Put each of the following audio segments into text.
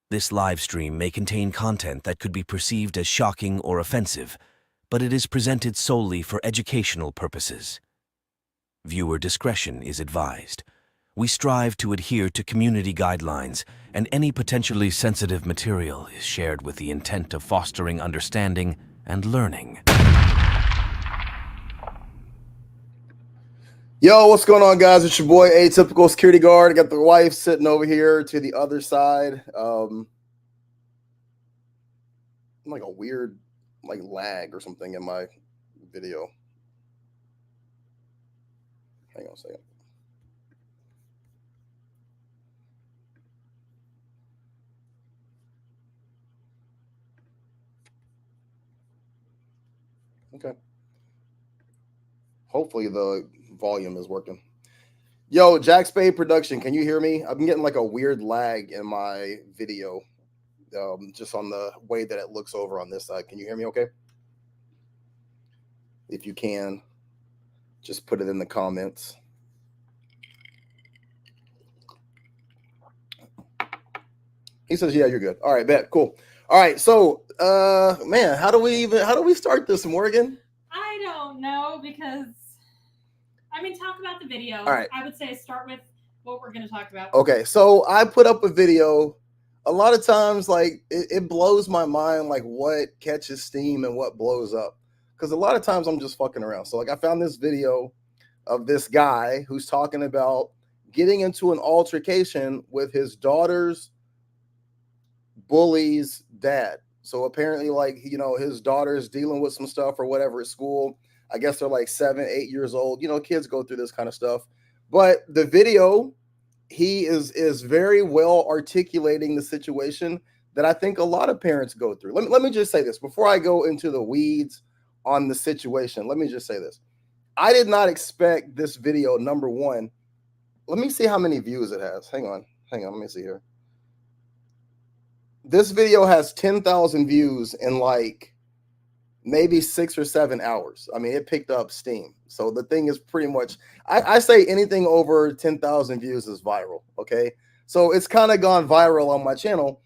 This live stream may contain content that could be perceived as shocking or offensive, but it is presented solely for educational purposes. Viewer discretion is advised. We strive to adhere to community guidelines, and any potentially sensitive material is shared with the intent of fostering understanding and learning. Yo, what's going on, guys? It's your boy, Atypical Security Guard. I got the wife sitting over here to the other side. Like a weird, lag or something in my video. Hang on a second. Okay. Hopefully the volume is working. Yo, Jack Spade Production, can you hear me? I've been getting like a weird lag in my video, just on the way that it looks over on this side. Can you hear me okay? If you can, just put it in the comments. He says, yeah, you're good. All right, bet. Cool. All right. So, man, how do we start this, Morgan? I don't know, because talk about the video. All right. I would say start with what we're going to talk about. Okay. So I put up a video. A lot of times, it blows my mind, what catches steam and what blows up. Because a lot of times I'm just fucking around. So, I found this video of this guy who's talking about getting into an altercation with his daughter's bully's dad. So apparently, his daughter's dealing with some stuff or whatever at school. I guess they're like 7, 8 years old. Kids go through this kind of stuff. But the video, he is very well articulating the situation that I think a lot of parents go through. Let me just say this before I go into the weeds on the situation. Let me just say this. I did not expect this video, number one. Let me see how many views it has. Hang on. Let me see here. This video has 10,000 views in maybe 6 or 7 hours. It picked up steam. So the thing is pretty much, I say anything over 10,000 views is viral. Okay. So it's kind of gone viral on my channel.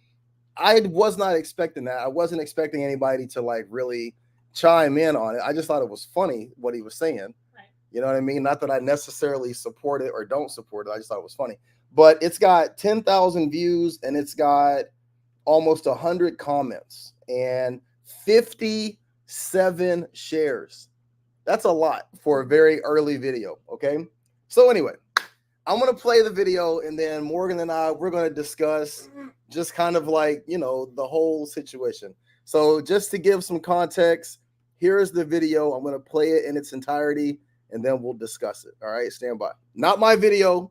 I was not expecting that. I wasn't expecting anybody to really chime in on it. I just thought it was funny what he was saying. Right. You know what I mean? Not that I necessarily support it or don't support it. I just thought it was funny. But it's got 10,000 views and it's got almost 100 comments and 57 shares. That's a lot for a very early video. Okay. So anyway, I'm going to play the video and then Morgan and we're going to discuss just kind of the whole situation. So just to give some context, here's the video. I'm going to play it in its entirety and then we'll discuss it. All right. Stand by. Not my video.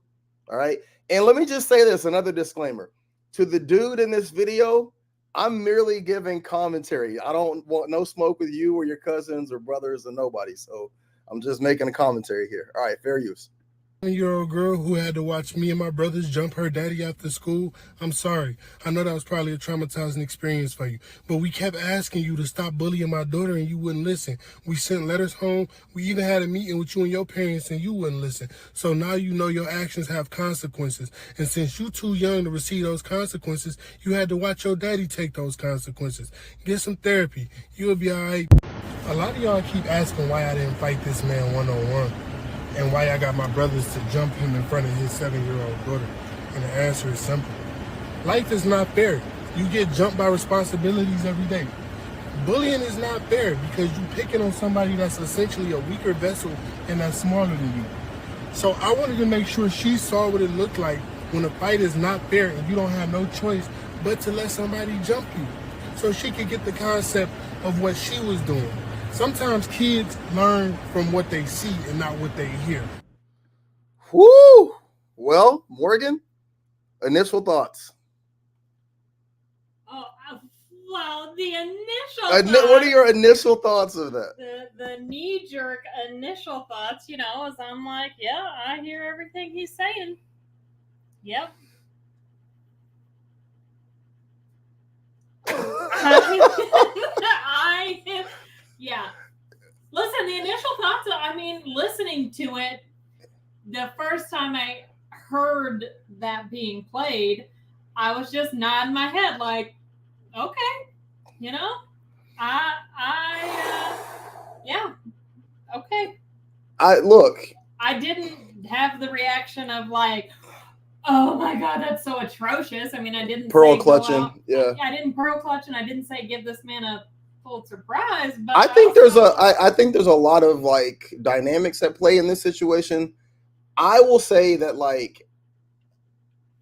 All right. And let me just say this, another disclaimer. To the dude in this video, I'm merely giving commentary. I don't want no smoke with you or your cousins or brothers or nobody. So I'm just making a commentary here. All right, fair use. 7-year-old girl who had to watch me and my brothers jump her daddy after school. I'm sorry. I know that was probably a traumatizing experience for you. But we kept asking you to stop bullying my daughter and you wouldn't listen. We sent letters home. We even had a meeting with you and your parents and you wouldn't listen. So now you know your actions have consequences. And since you're too young to receive those consequences, you had to watch your daddy take those consequences. Get some therapy. You'll be all right. A lot of y'all keep asking why I didn't fight this man one-on-one. And why I got my brothers to jump him in front of his 7-year-old daughter. And the answer is simple. Life is not fair. You get jumped by responsibilities every day. Bullying is not fair because you're picking on somebody that's essentially a weaker vessel and that's smaller than you. So I wanted to make sure she saw what it looked like when a fight is not fair and you don't have no choice but to let somebody jump you. So she could get the concept of what she was doing. Sometimes kids learn from what they see and not what they hear. Woo! Well, Morgan, initial thoughts. Oh, well, the initial What are your initial thoughts of that? The knee-jerk initial thoughts, is I'm like, yeah, I hear everything he's saying. Yep. Yeah. Listen, the initial thoughts, listening to it, the first time I heard that being played, I was just nodding my head like, okay, you know, yeah, okay. Look. I didn't have the reaction of like, oh my God, that's so atrocious. I mean, I didn't Pearl say clutching. go out. Yeah. I didn't pearl clutch, and I didn't say give this man a Pulitzer Prize. But I think I think there's a lot of like dynamics at play in this situation. I will say that, like,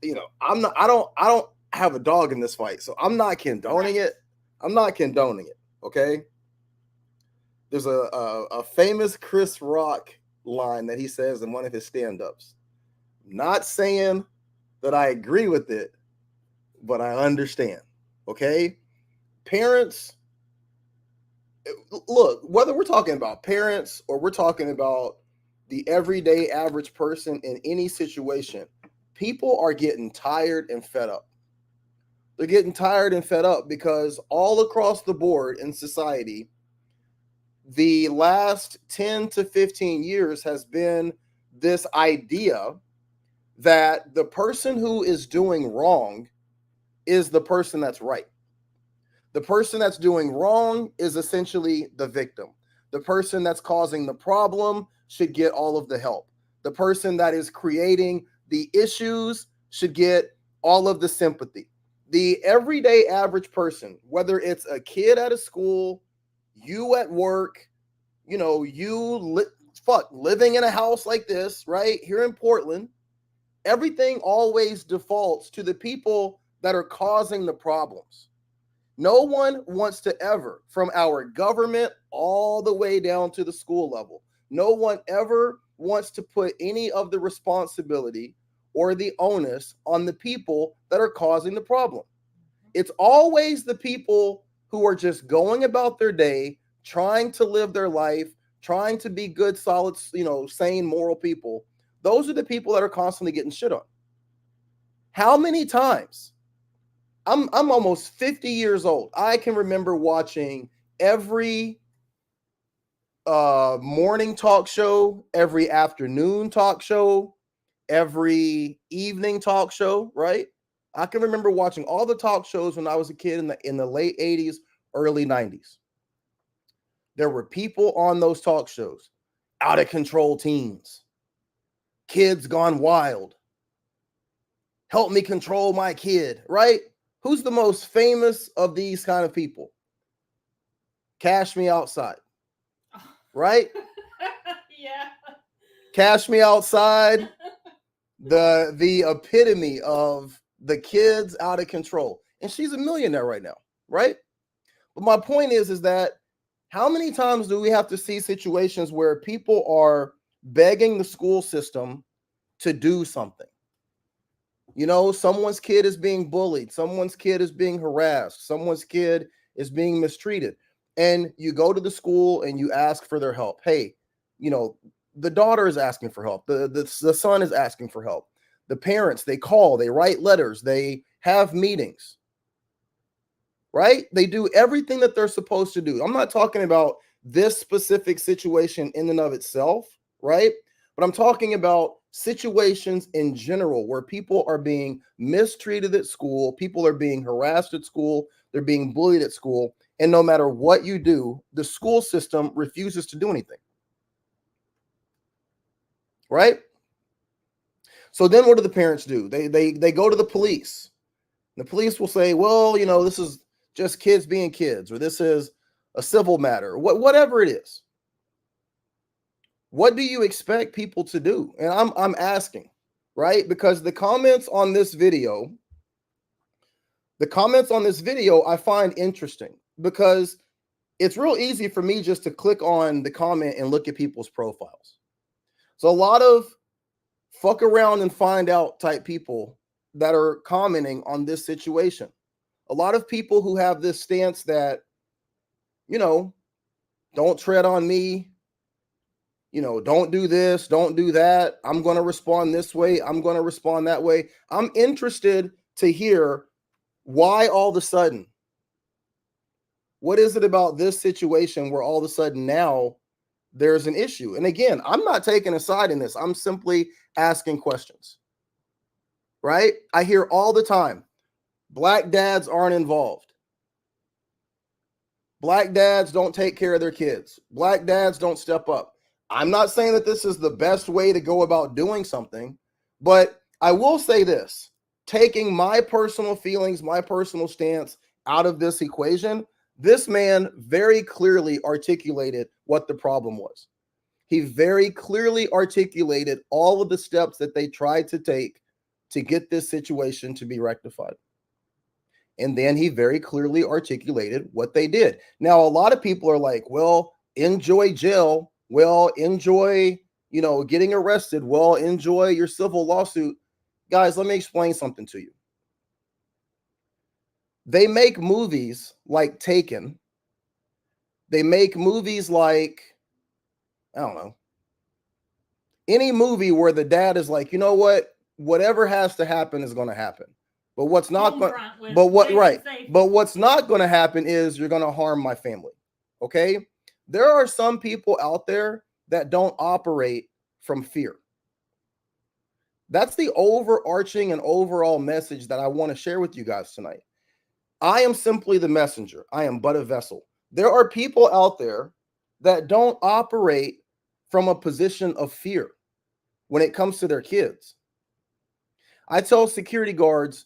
you know, I don't have a dog in this fight, so I'm not condoning it. I'm not condoning it. Okay. There's a famous Chris Rock line that he says in one of his stand-ups. Not saying that I agree with it, but I understand. Okay. Parents, look, whether we're talking about parents or we're talking about the everyday average person in any situation, people are getting tired and fed up. They're getting tired and fed up because all across the board in society, the last 10 to 15 years has been this idea that the person who is doing wrong is the person that's right. The person that's doing wrong is essentially the victim. The person that's causing the problem should get all of the help. The person that is creating the issues should get all of the sympathy. The everyday average person, whether it's a kid at a school, you at work, you know, living in a house like this, right here in Portland, everything always defaults to the people that are causing the problems. No one wants to ever, from our government all the way down to the school level, no one ever wants to put any of the responsibility or the onus on the people that are causing the problem. It's always the people who are just going about their day, trying to live their life, trying to be good, solid, you know, sane, moral people. Those are the people that are constantly getting shit on. How many times? I'm almost 50 years old. I can remember watching every morning talk show, every afternoon talk show, every evening talk show, right? I can remember watching all the talk shows when I was a kid in the late 80s, early 90s. There were people on those talk shows, out of control teens, kids gone wild, help me control my kid, right? Who's the most famous of these kind of people? Cash Me Outside, right? Yeah. Cash Me Outside, the epitome of the kids out of control. And she's a millionaire right now, right? But my point is that how many times do we have to see situations where people are begging the school system to do something? You know, someone's kid is being bullied, someone's kid is being harassed, someone's kid is being mistreated. And you go to the school and you ask for their help. Hey, you know, the daughter is asking for help. The son is asking for help. The parents, they call, they write letters, they have meetings, right? They do everything that they're supposed to do. I'm not talking about this specific situation in and of itself, right? But I'm talking about situations in general where people are being mistreated at school, people are being harassed at school, they're being bullied at school, and no matter what you do, the school system refuses to do anything. Right? So then what do the parents do? They go to the police. The police will say, well, you know, this is just kids being kids, or this is a civil matter, whatever it is. What do you expect people to do? And I'm asking, right? Because the comments on this video I find interesting because it's real easy for me just to click on the comment and look at people's profiles. So a lot of fuck around and find out type people that are commenting on this situation. A lot of people who have this stance that, you know, don't tread on me, you know, don't do this, don't do that. I'm going to respond this way. I'm going to respond that way. I'm interested to hear why all of a sudden, what is it about this situation where all of a sudden now there's an issue? And again, I'm not taking a side in this. I'm simply asking questions, right? I hear all the time, Black dads aren't involved. Black dads don't take care of their kids. Black dads don't step up. I'm not saying that this is the best way to go about doing something, but I will say this, taking my personal feelings, my personal stance out of this equation, this man very clearly articulated what the problem was. He very clearly articulated all of the steps that they tried to take to get this situation to be rectified. And then he very clearly articulated what they did. Now, a lot of people are like, well, enjoy jail. Well, enjoy, getting arrested. Well, enjoy your civil lawsuit. Guys, let me explain something to you. They make movies like Taken. They make movies like, I don't know, any movie where the dad is like, you know what? Whatever has to happen is going to happen. But what's not going what's not going to happen is you're going to harm my family. Okay? There are some people out there that don't operate from fear. That's the overarching and overall message that I want to share with you guys tonight. I am simply the messenger. I am but a vessel. There are people out there that don't operate from a position of fear when it comes to their kids. I tell security guards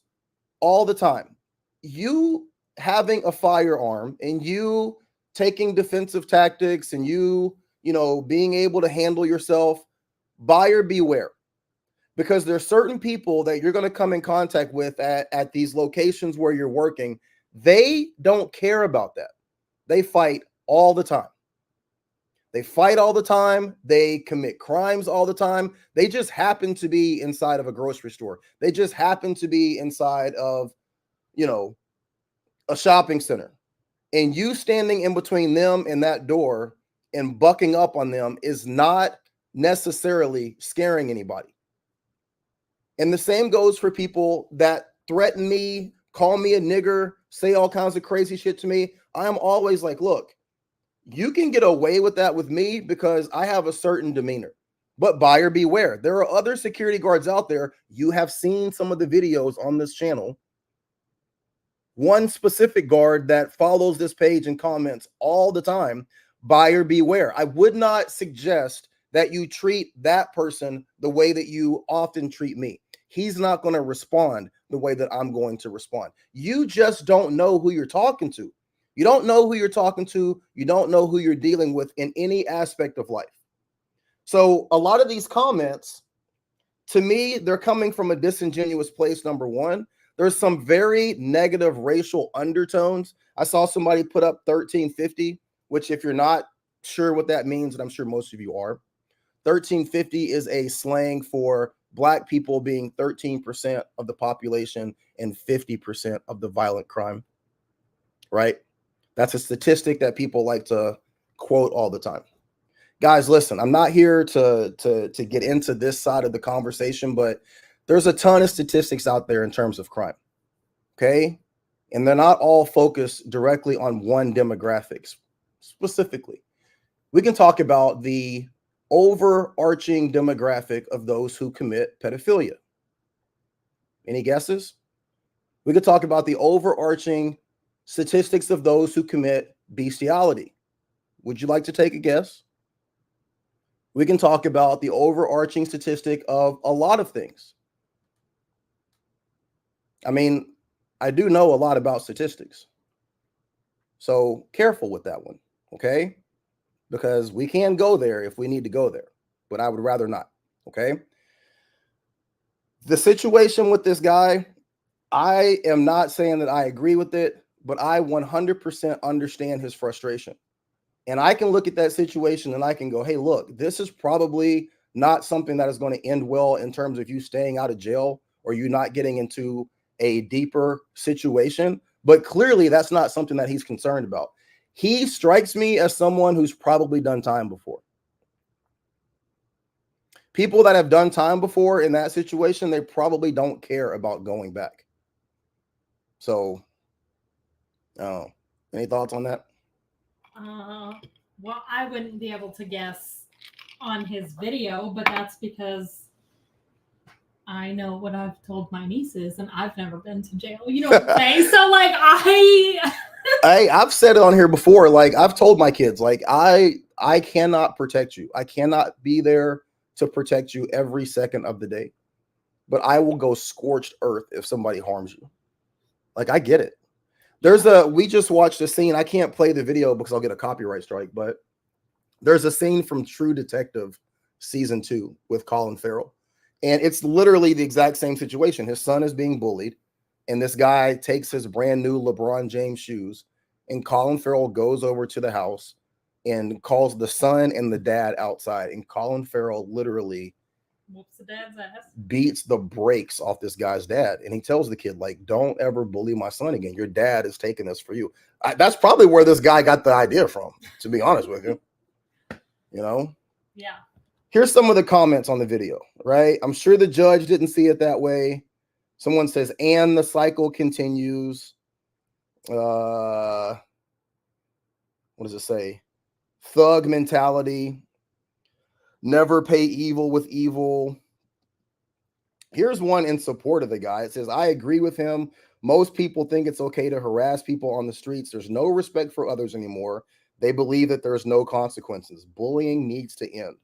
all the time, you having a firearm and you taking defensive tactics and you being able to handle yourself, buyer beware. Because there's certain people that you're going to come in contact with at these locations where you're working. They don't care about that. They fight all the time. They fight all the time. They commit crimes all the time. They just happen to be inside of a grocery store. They just happen to be inside of, a shopping center. And you standing in between them and that door and bucking up on them is not necessarily scaring anybody. And the same goes for people that threaten me, call me a nigger, say all kinds of crazy shit to me. I am always like, look, you can get away with that with me because I have a certain demeanor. But buyer beware. There are other security guards out there. You have seen some of the videos on this channel. One specific guard that follows this page and comments all the time, buyer beware. I would not suggest that you treat that person the way that you often treat me. He's not going to respond the way that I'm going to respond. You just don't know who you're talking to. You don't know who you're talking to. You don't know who you're dealing with in any aspect of life. So a lot of these comments, to me, they're coming from a disingenuous place, number one. There's some very negative racial undertones. I saw somebody put up 1350, which if you're not sure what that means, and I'm sure most of you are, 1350 is a slang for Black people being 13% of the population and 50% of the violent crime, right? That's a statistic that people like to quote all the time. Guys, listen, I'm not here to get into this side of the conversation, but there's a ton of statistics out there in terms of crime, okay? And they're not all focused directly on one demographic specifically. We can talk about the overarching demographic of those who commit pedophilia. Any guesses? We could talk about the overarching statistics of those who commit bestiality. Would you like to take a guess? We can talk about the overarching statistic of a lot of things. I mean, I do know a lot about statistics. So careful with that one, okay? Because we can go there if we need to go there, but I would rather not, okay? The situation with this guy, I am not saying that I agree with it, but I 100% understand his frustration. And I can look at that situation and I can go, hey, look, this is probably not something that is going to end well in terms of you staying out of jail or you not getting into a deeper situation. But clearly that's not something that he's concerned about. He strikes me as someone who's probably done time before. People that have done time before in that situation, they probably don't care about going back. So, any thoughts on that? Well, I wouldn't be able to guess on his video, but that's because I know what I've told my nieces, and I've never been to jail. You know what I'm saying? So, like, I've said it on here before. Like, I've told my kids, like, I cannot protect you. I cannot be there to protect you every second of the day. But I will go scorched earth if somebody harms you. Like, I get it. We just watched a scene. I can't play the video because I'll get a copyright strike, but there's a scene from True Detective season 2 with Colin Farrell. And it's literally the exact same situation. His son is being bullied, and this guy takes his brand new LeBron James shoes, and Colin Farrell goes over to the house and calls the son and the dad outside. And Colin Farrell literally whoops the dad's ass. Beats the brakes off this guy's dad. And he tells the kid, like, don't ever bully my son again. Your dad is taking this for you. That's probably where this guy got the idea from, to be honest with you. You know? Yeah. Here's some of the comments on the video, right? I'm sure the judge didn't see it that way. Someone says, and the cycle continues. What does it say? Thug mentality. Never pay evil with evil. Here's one in support of the guy. It says, I agree with him. Most people think it's okay to harass people on the streets. There's no respect for others anymore. They believe that there's no consequences. Bullying needs to end.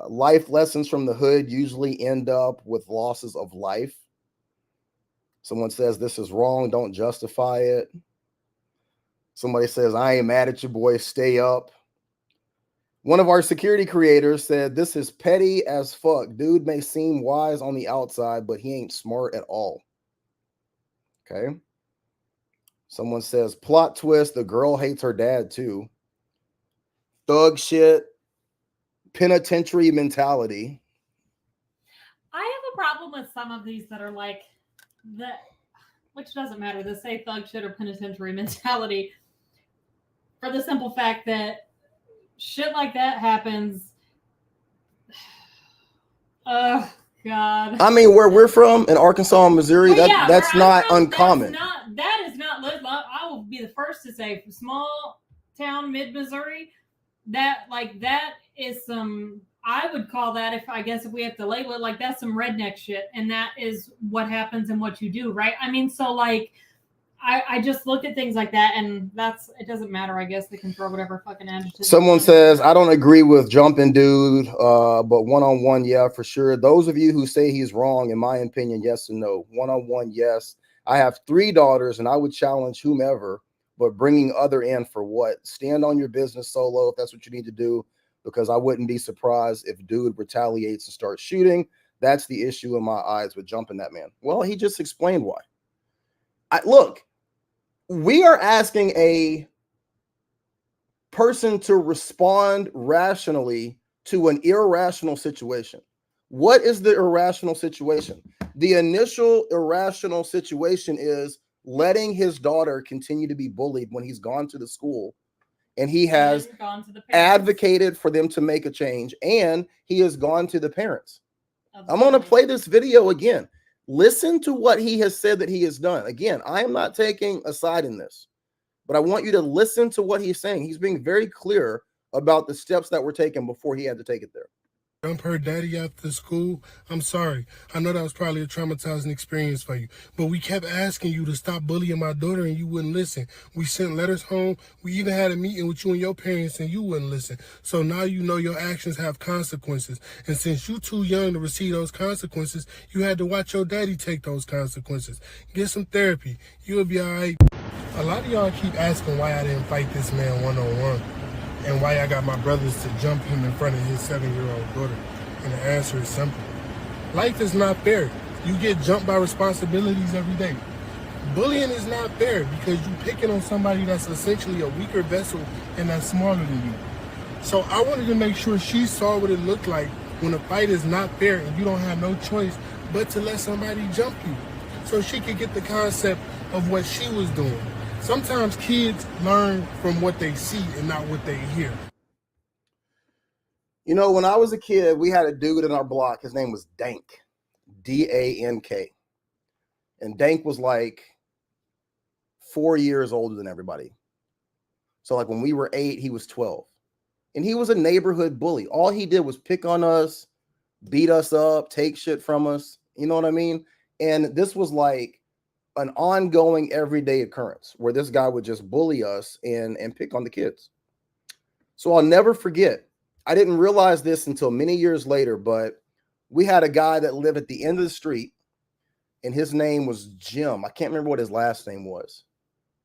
Life lessons from the hood usually end up with losses of life. Someone says this is wrong. Don't justify it. Somebody says, I ain't mad at you, boy. Stay up. One of our security creators said, this is petty as fuck. Dude may seem wise on the outside, but he ain't smart at all. Okay. Someone says, plot twist. The girl hates her dad too. Thug shit. Penitentiary mentality. I have a problem with some of these that are like that, which doesn't matter. They say thug shit or penitentiary mentality for the simple fact that shit like that happens. Oh God. I mean, where we're from in Arkansas and Missouri, that's not uncommon. That is not. I will be the first to say, for small town mid Missouri, that is some. I would call that, if we have to label it, like that's some redneck shit, and that is what happens and what you do, right? I mean, so like. I just look at things like that, and it doesn't matter. I guess they can throw whatever fucking adjective. Someone says, I don't agree with jumping dude, but one-on-one, yeah, for sure. Those of you who say he's wrong, in my opinion, yes and no. One-on-one, yes. I have 3 daughters, and I would challenge whomever, but bringing other in for what? Stand on your business solo if that's what you need to do, because I wouldn't be surprised if dude retaliates and starts shooting. That's the issue in my eyes with jumping that man. Well, he just explained why. Look. We are asking a person to respond rationally to an irrational situation. What is the irrational situation? The initial irrational situation is letting his daughter continue to be bullied when he's gone to the school and he has advocated for them to make a change, and he has gone to the parents. Absolutely. I'm going to play this video again. Listen to what he has said that he has done. Again, I am not taking a side in this, but I want you to listen to what he's saying. He's being very clear about the steps that were taken before he had to take it there. Dump her daddy after school. I'm sorry. I know that was probably a traumatizing experience for you, but we kept asking you to stop bullying my daughter and you wouldn't listen. We sent letters home. We even had a meeting with you and your parents and you wouldn't listen. So now you know your actions have consequences. And since you're too young to receive those consequences, you had to watch your daddy take those consequences. Get some therapy. You'll be all right. A lot of y'all keep asking why I didn't fight this man one-on-one. And why I got my brothers to jump him in front of his 7-year-old daughter. And the answer is simple. Life is not fair. You get jumped by responsibilities every day. Bullying is not fair because you're picking on somebody that's essentially a weaker vessel and that's smaller than you. So I wanted to make sure she saw what it looked like when a fight is not fair and you don't have no choice but to let somebody jump you. So she could get the concept of what she was doing. Sometimes kids learn from what they see and not what they hear. You know, when I was a kid, we had a dude in our block. His name was Dank, D-A-N-K. And Dank was like 4 years older than everybody. So like when we were 8, he was 12. And he was a neighborhood bully. All he did was pick on us, beat us up, take shit from us. You know what I mean? And this was like an ongoing everyday occurrence where this guy would just bully us and pick on the kids. So I'll never forget. I didn't realize this until many years later, but we had a guy that lived at the end of the street, and his name was Jim. I can't remember what his last name was.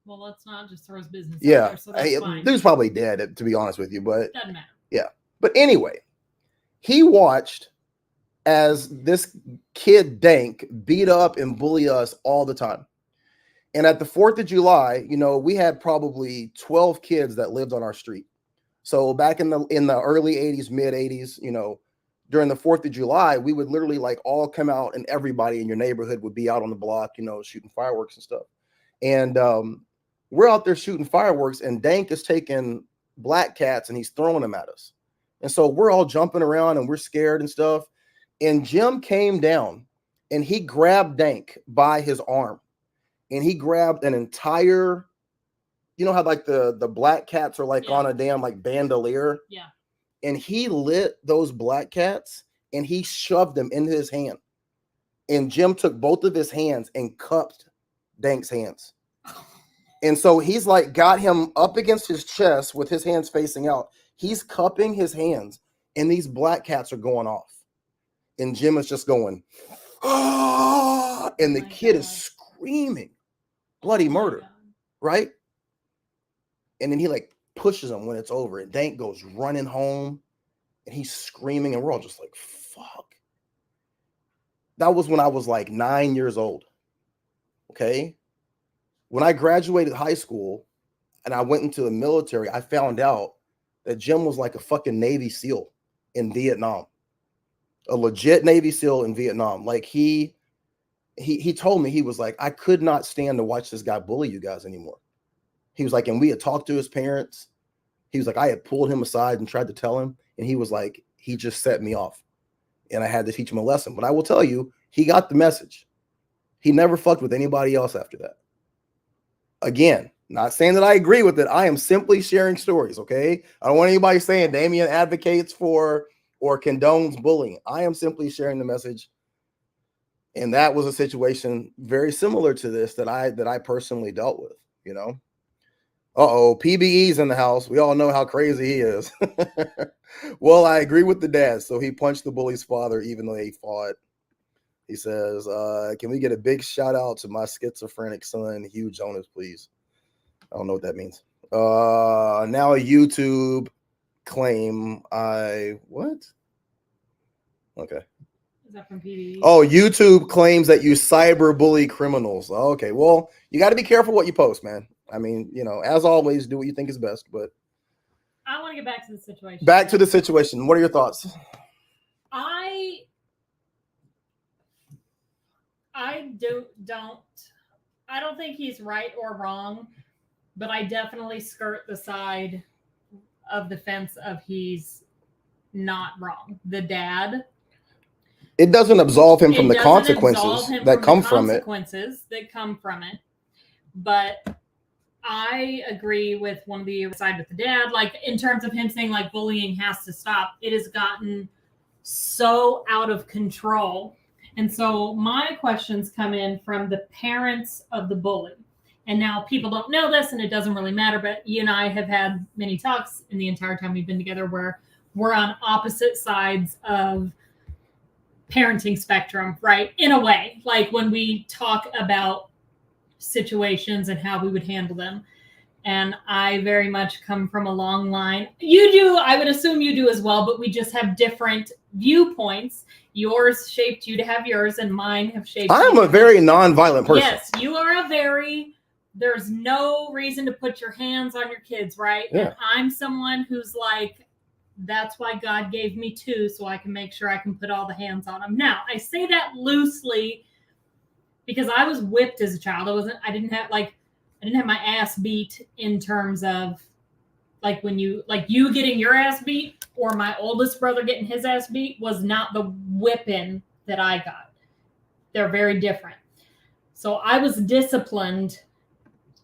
Well, let's not just throw his business out Yeah, there, so that's fine. dude's probably dead, to be honest with you, but Doesn't matter. yeah. But anyway, he watched as this kid Dank beat up and bully us all the time. And at the 4th of July, you know, we had probably 12 kids that lived on our street. So back in the early 80s, mid 80s, you know, during the 4th of July, we would literally like all come out and everybody in your neighborhood would be out on the block, you know, shooting fireworks and stuff. And we're out there shooting fireworks, and Dank is taking black cats and he's throwing them at us. And so we're all jumping around and we're scared and stuff. And Jim came down and he grabbed Dank by his arm, and he grabbed an entire, you know how like the black cats are like on a damn like bandolier. Yeah. And he lit those black cats and he shoved them into his hand. And Jim took both of his hands and cupped Dank's hands. And so he's like got him up against his chest with his hands facing out. He's cupping his hands, and these black cats are going off. And Jim is just going, ah, and the kid is screaming bloody murder, right? And then he like pushes him when it's over, and Dank goes running home, and he's screaming, and we're all just like, fuck. That was when I was like 9 years old. Okay. When I graduated high school and I went into the military, I found out that Jim was like a fucking Navy SEAL in Vietnam, a legit Navy SEAL in Vietnam. Like he told me, he was like, I could not stand to watch this guy bully you guys anymore. He was like, and we had talked to his parents. He was like, I had pulled him aside and tried to tell him. And he was like, he just set me off. And I had to teach him a lesson. But I will tell you, he got the message. He never fucked with anybody else after that. Again, not saying that I agree with it. I am simply sharing stories, okay? I don't want anybody saying Damien advocates for or condones bullying. I am simply sharing the message. And that was a situation very similar to this that I personally dealt with, you know? Uh-oh, PBE's in the house. We all know how crazy he is. Well, I agree with the dad. So he punched the bully's father even though they fought. He says, can we get a big shout out to my schizophrenic son, Hugh Jonas, please? I don't know what that means. Now a YouTube claim what? Okay. Is that from PDE? Oh, YouTube claims that you cyberbully criminals. Okay, well, you got to be careful what you post, man. I mean, you know, as always, do what you think is best, but I want to get back to the situation. Back to the situation. What are your thoughts? I don't think he's right or wrong, but I definitely skirt the side of the fence of he's not wrong. The dad. It doesn't absolve him from the consequences that come from it. But I agree with one of the side with the dad, like in terms of him saying like bullying has to stop. It has gotten so out of control. And so my questions come in from the parents of the bully. And now people don't know this and it doesn't really matter, but you and I have had many talks in the entire time we've been together where we're on opposite sides of parenting spectrum, right? In a way, like when we talk about situations and how we would handle them. And I very much come from a long line. You do, I would assume you do as well, but we just have different viewpoints. Yours shaped you to have yours, and mine have shaped I'm you. a very nonviolent person. Yes, you are there's no reason to put your hands on your kids, right? Yeah. And I'm someone who's like, that's why God gave me two, so I can make sure I can put all the hands on them. Now, I say that loosely because I was whipped as a child. I didn't have my ass beat in terms of like when you getting your ass beat or my oldest brother getting his ass beat was not the whipping that I got. They're very different. So I was disciplined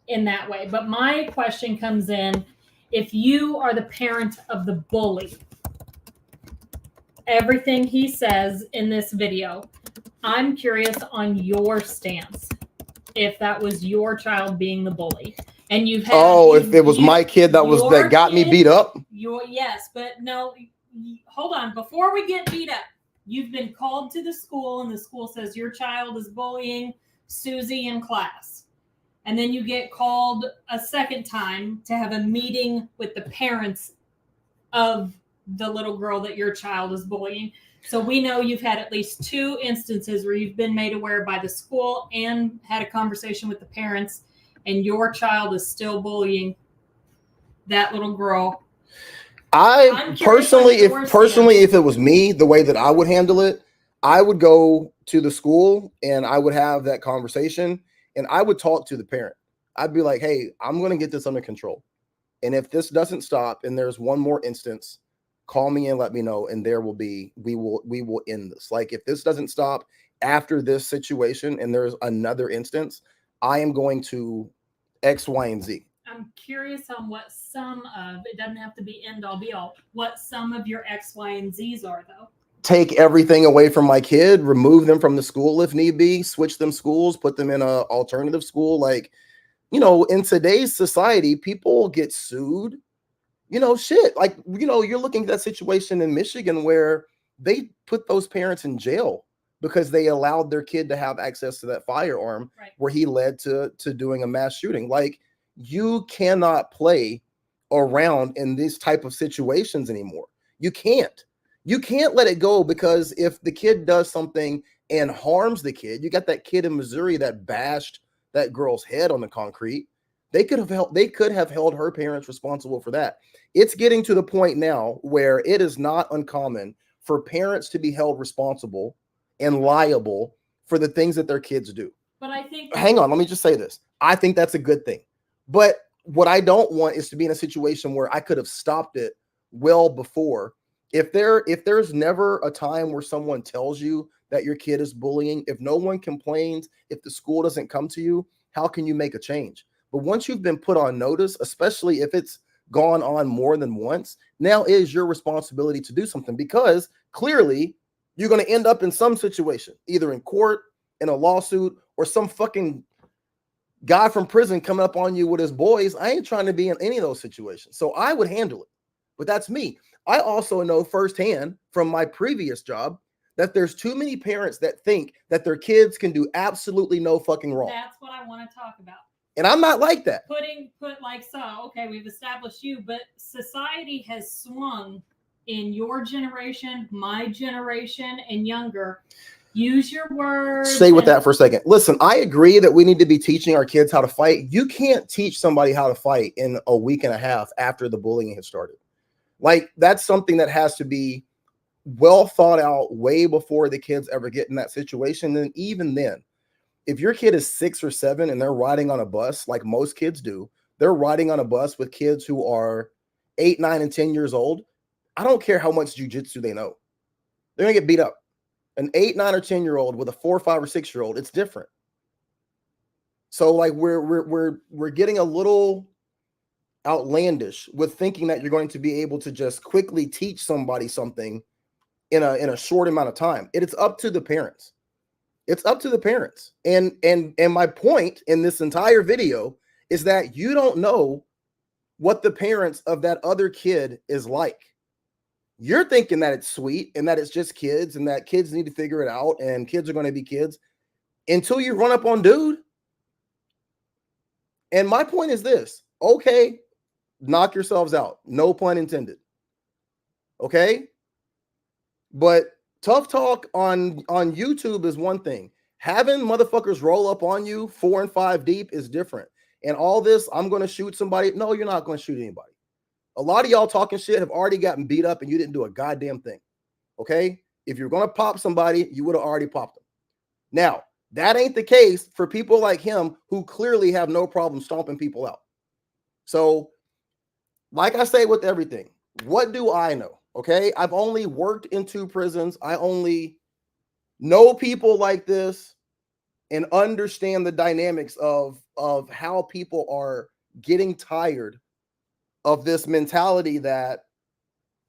in that way. But my question comes in, if you are the parent of the bully, everything he says in this video. I'm curious on your stance. If that was your child being the bully, and you've had, if it was my kid that got me beat up. Yes, but no, hold on. Before we get beat up, you've been called to the school, and the school says your child is bullying Susie in class, and then you get called a second time to have a meeting with the parents of the little girl that your child is bullying. So we know you've had at least 2 instances where you've been made aware by the school and had a conversation with the parents, and your child is still bullying that little girl. If it was me, the way that I would handle it, I would go to the school and I would have that conversation and I would talk to the parent. I'd be like, hey, I'm going to get this under control. And if this doesn't stop and there's one more instance, call me and let me know. And we will end this. Like, if this doesn't stop after this situation and there's another instance, I am going to X, Y, and Z. I'm curious on what it doesn't have to be end all be all, what some of your X, Y, and Z's are though. Take everything away from my kid, remove them from the school if need be, switch them schools, put them in an alternative school. Like, in today's society, people get sued, shit. Like, you're looking at that situation in Michigan where they put those parents in jail because they allowed their kid to have access to that firearm, right, where he led to doing a mass shooting. Like, you cannot play around in these type of situations anymore. You can't let it go, because if the kid does something and harms the kid, you got that kid in Missouri that bashed that girl's head on the concrete. They could have held her parents responsible for that. It's getting to the point now where it is not uncommon for parents to be held responsible and liable for the things that their kids do. But I think, hang on, let me just say this. I think that's a good thing. But what I don't want is to be in a situation where I could have stopped it well before. If there's never a time where someone tells you that your kid is bullying, if no one complains, if the school doesn't come to you, how can you make a change? But once you've been put on notice, especially if it's gone on more than once, now is your responsibility to do something, because clearly you're going to end up in some situation, either in court, in a lawsuit, or some fucking guy from prison coming up on you with his boys. I ain't trying to be in any of those situations. So I would handle it, but that's me. I also know firsthand from my previous job that there's too many parents that think that their kids can do absolutely no fucking wrong. That's what I want to talk about. And I'm not like that. Okay, we've established you, but society has swung in your generation, my generation, and younger. Use your words. Stay with that for a second. Listen, I agree that we need to be teaching our kids how to fight. You can't teach somebody how to fight in a week and a half after the bullying has started. Like, that's something that has to be well thought out way before the kids ever get in that situation. And even then, if your kid is 6 or 7 and they're riding on a bus, like most kids do, they're riding on a bus with kids who are 8, 9, and 10 years old. I don't care how much jujitsu they know. They're going to get beat up. An 8, 9, or 10-year-old with a 4, 5, or 6-year-old, it's different. So like we're getting a little outlandish with thinking that you're going to be able to just quickly teach somebody something in a short amount of time. It's up to the parents. It's up to the parents. And my point in this entire video is that you don't know what the parents of that other kid is like. You're thinking that it's sweet and that it's just kids and that kids need to figure it out and kids are going to be kids until you run up on dude. And my point is this. Okay, knock yourselves out. No pun intended. Okay? But tough talk on YouTube is one thing. Having motherfuckers roll up on you 4 and 5 deep is different. And all this, I'm going to shoot somebody. No, you're not going to shoot anybody. A lot of y'all talking shit have already gotten beat up and you didn't do a goddamn thing. Okay? If you're going to pop somebody, you would have already popped them. Now, that ain't the case for people like him who clearly have no problem stomping people out. So, like I say with everything, what do I know? Okay? I've only worked in 2 prisons. I only know people like this and understand the dynamics of how people are getting tired of this mentality that,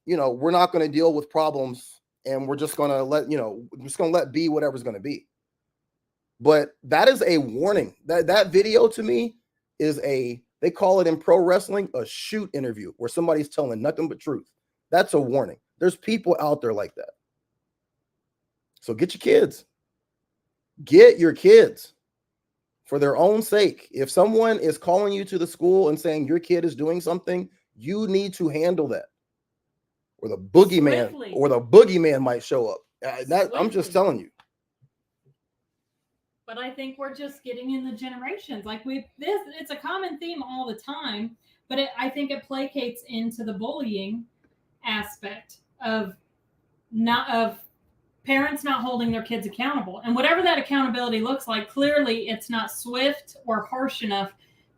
we're not going to deal with problems and we're just gonna let be whatever's gonna be. But that is a warning. That video to me is they call it in pro wrestling a shoot interview where somebody's telling nothing but truth. That's a warning. There's people out there like that. So get your kids. Get your kids for their own sake. If someone is calling you to the school and saying your kid is doing something, you need to handle that. Or the boogeyman might show up. I'm just telling you. But I think we're just getting in the generations. Like it's a common theme all the time, but I think it placates into the bullying aspect of parents not holding their kids accountable. And whatever that accountability looks like, clearly it's not swift or harsh enough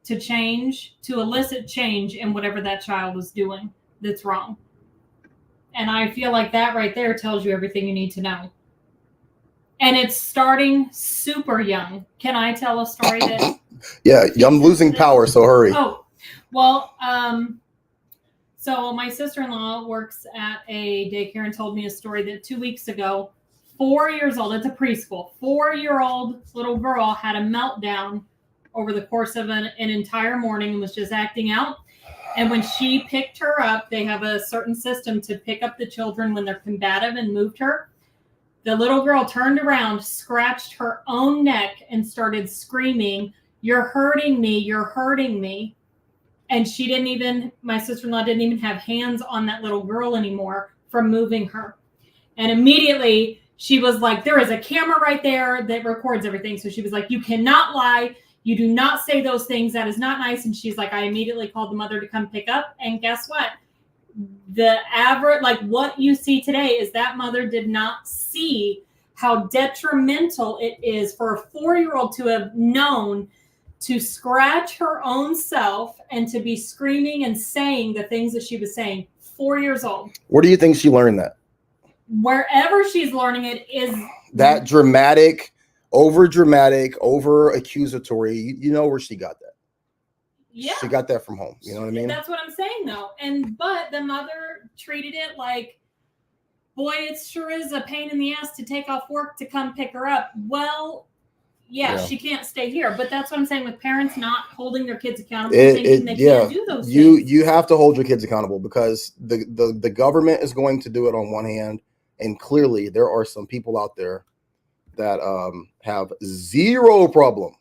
to elicit change in whatever that child is doing that's wrong. And I feel like that right there tells you everything you need to know. And it's starting super young. Can I tell a story that? Yeah, I'm losing power, so hurry. Oh, well, so my sister-in-law works at a daycare and told me a story that 2 weeks ago, 4 years old, it's a preschool, 4-year-old little girl had a meltdown over the course of an entire morning and was just acting out. And when she picked her up, they have a certain system to pick up the children when they're combative, and moved her. The little girl turned around, scratched her own neck, and started screaming, "You're hurting me, you're hurting me." And my sister-in-law didn't even have hands on that little girl anymore from moving her. And immediately she was like, there is a camera right there that records everything. So she was like, you cannot lie. You do not say those things. That is not nice. And she's like, I immediately called the mother to come pick up. And guess what? The average, like what you see today, is that mother did not see how detrimental it is for a 4-year-old to have known to scratch her own self and to be screaming and saying the things that she was saying. 4 years old. Where do you think she learned that? Wherever she's learning it is that dramatic, over accusatory. You know where she got that. Yeah. She got that from home. You know what I mean? That's what I'm saying though. But the mother treated it like, boy, it sure is a pain in the ass to take off work to come pick her up. Well, yeah, she can't stay here. But that's what I'm saying with parents not holding their kids accountable, thinking they can't do those things. You have to hold your kids accountable, because the government is going to do it on one hand, and clearly there are some people out there that have zero problem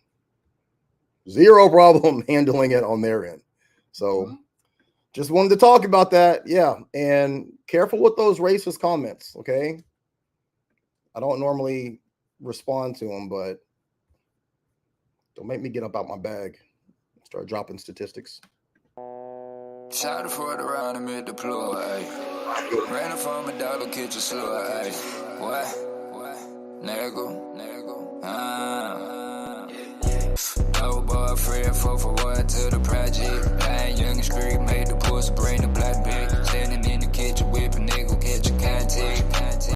handling it on their end. So just wanted to talk about that. Yeah, and careful with those racist comments, okay? I don't normally respond to them, but don't make me get up out my bag and start dropping statistics. Shot for it around and mid-deploy, ayy. Ran it from a dollar kitchen slow, ayy. What? Nigga. Oh boy, Fred, 4 for 1 to the